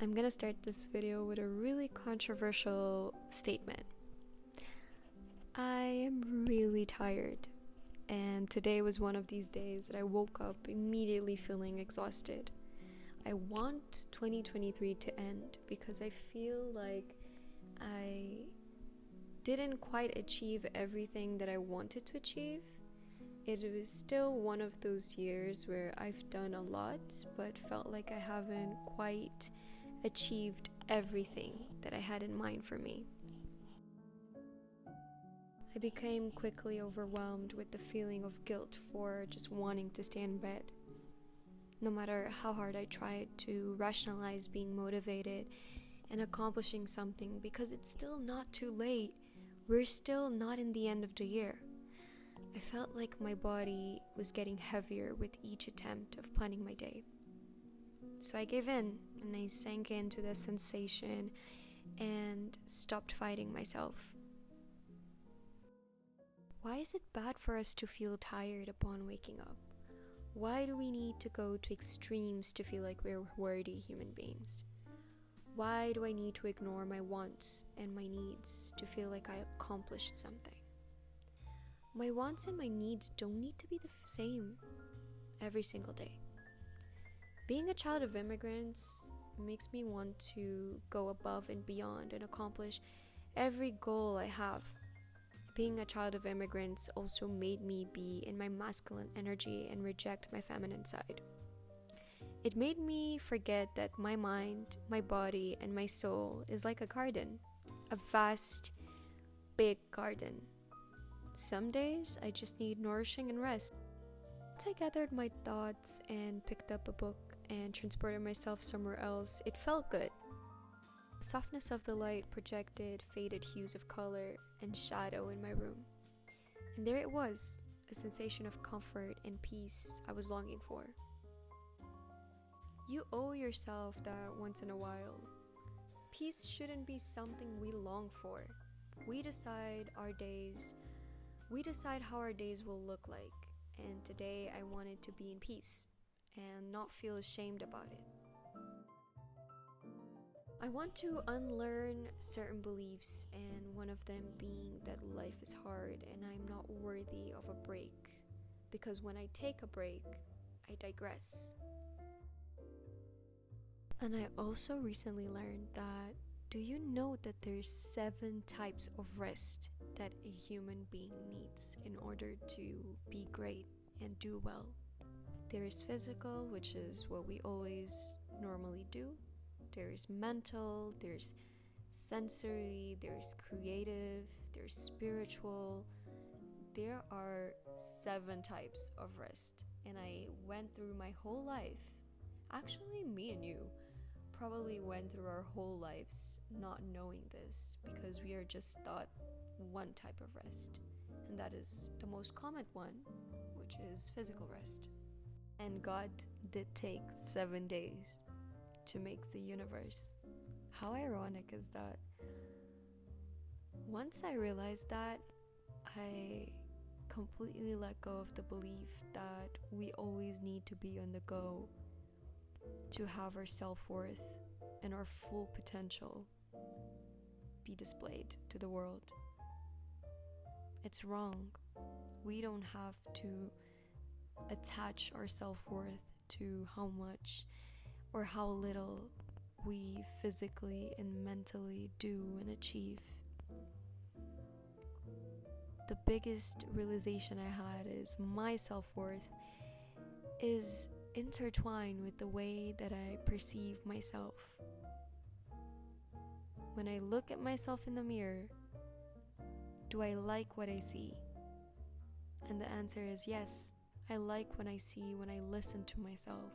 I'm gonna start this video with a really controversial statement. I am really tired, and today was one of these days that I woke up immediately feeling exhausted. I want 2023 to end because I feel like I didn't quite achieve everything that I wanted to achieve. It was still one of those years where I've done a lot, but felt like I haven't quite achieved everything that I had in mind for me. I became quickly overwhelmed with the feeling of guilt for just wanting to stay in bed. No matter how hard I tried to rationalize being motivated and accomplishing something, because it's still not too late, we're still not in the end of the year. I felt like my body was getting heavier with each attempt of planning my day. So I gave in and I sank into the sensation and stopped fighting myself. Why is it bad for us to feel tired upon waking up? Why do we need to go to extremes to feel like we're worthy human beings? Why do I need to ignore my wants and my needs to feel like I accomplished something? My wants and my needs don't need to be the same every single day. Being a child of immigrants makes me want to go above and beyond and accomplish every goal I have. Being a child of immigrants also made me be in my masculine energy and reject my feminine side. It made me forget that my mind, my body, and my soul is like a garden, a vast, big garden. Some days I just need nourishing and rest. Once I gathered my thoughts and picked up a book and transported myself somewhere else, it felt good. The softness of the light projected faded hues of color and shadow in my room. And there it was, a sensation of comfort and peace I was longing for. You owe yourself that once in a while. Peace shouldn't be something we long for. We decide how our days will look like. And today I wanted to be in peace and not feel ashamed about it. I want to unlearn certain beliefs, and one of them being that life is hard and I'm not worthy of a break, because when I take a break, I digress. And I also recently learned that, do you know that there's 7 types of rest that a human being needs in order to be great and do well? There is physical, which is what we always normally do. There's mental, there's sensory, there's creative, there's spiritual. There are 7 types of rest. And I went through my whole life, actually me and you probably went through our whole lives not knowing this, because we are just taught one type of rest, and that is the most common one, which is physical rest. And God did take 7 days to make the universe. How ironic is that? Once I realized that, I completely let go of the belief that we always need to be on the go to have our self-worth and our full potential be displayed to the world. It's wrong. We don't have to attach our self-worth to how much or how little we physically and mentally do and achieve. The biggest realization I had is my self-worth is intertwined with the way that I perceive myself. When I look at myself in the mirror, do I like what I see? And the answer is yes. I like what I see when I listen to myself.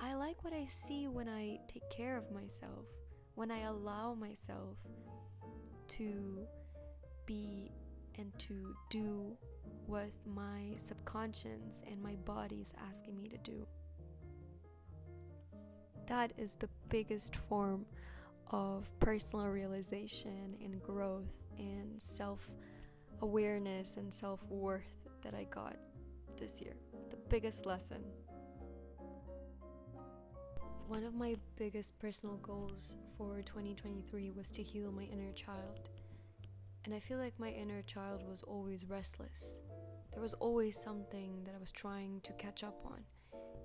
I like what I see when I take care of myself, when I allow myself to be and to do what my subconscious and my body is asking me to do. That is the biggest form of personal realization and growth and self-awareness and self-worth that I got this year. The biggest lesson. One of my biggest personal goals for 2023 was to heal my inner child. And I feel like my inner child was always restless. There was always something that I was trying to catch up on,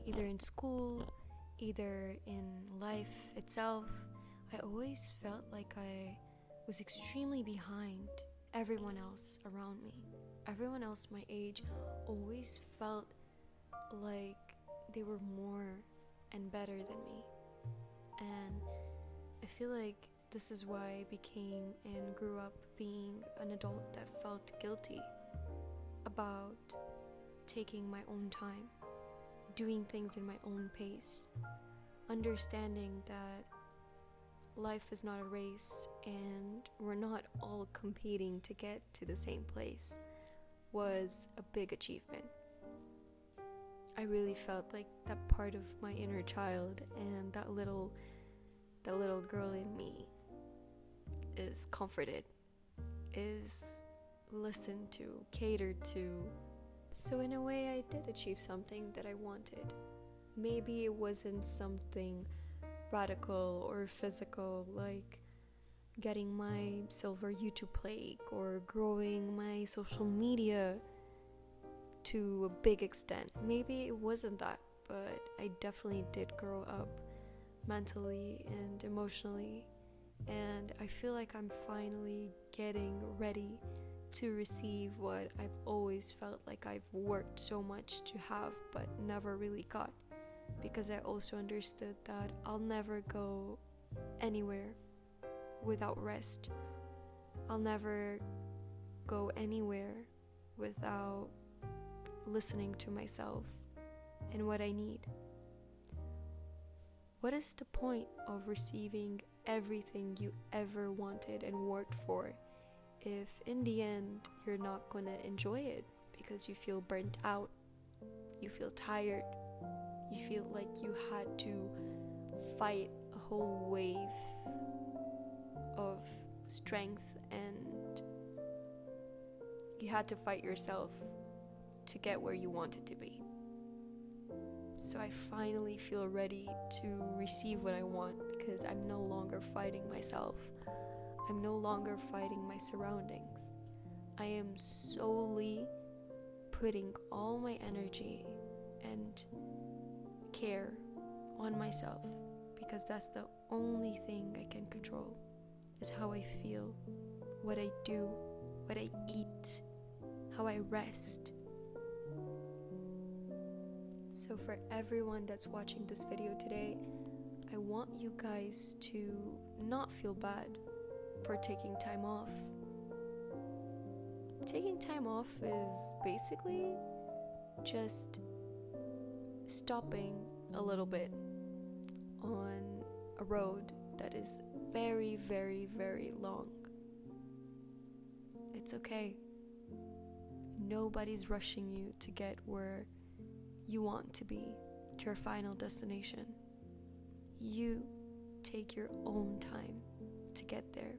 either in school, either in life itself. I always felt like I was extremely behind everyone else around me. Everyone else my age always felt like they were more and better than me. And I feel like this is why I became and grew up being an adult that felt guilty about taking my own time, doing things in my own pace, understanding that life is not a race and we're not all competing to get to the same place was a big achievement. I really felt like that part of my inner child and that little girl in me is comforted, is listened to, catered to. So in a way I did achieve something that I wanted. Maybe it wasn't something radical or physical like getting my silver YouTube plaque or growing my social media to a big extent. Maybe it wasn't that, but I definitely did grow up mentally and emotionally, and I feel like I'm finally getting ready to receive what I've always felt like I've worked so much to have but never really got, because I also understood that I'll never go anywhere without rest. I'll never go anywhere without listening to myself and what I need. What is the point of receiving everything you ever wanted and worked for if in the end you're not gonna enjoy it because you feel burnt out, you feel tired, you feel like you had to fight a whole wave of strength and you had to fight yourself to get where you wanted to be. So I finally feel ready to receive what I want because I'm no longer fighting myself. I'm no longer fighting my surroundings. I am solely putting all my energy and care on myself because that's the only thing I can control, is how I feel, what I do, what I eat, how I rest. So for everyone that's watching this video today, I want you guys to not feel bad for taking time off. Taking time off is basically just stopping a little bit on a road that is very, very, very long. It's okay. Nobody's rushing you to get where you want to be, to your final destination. You take your own time to get there.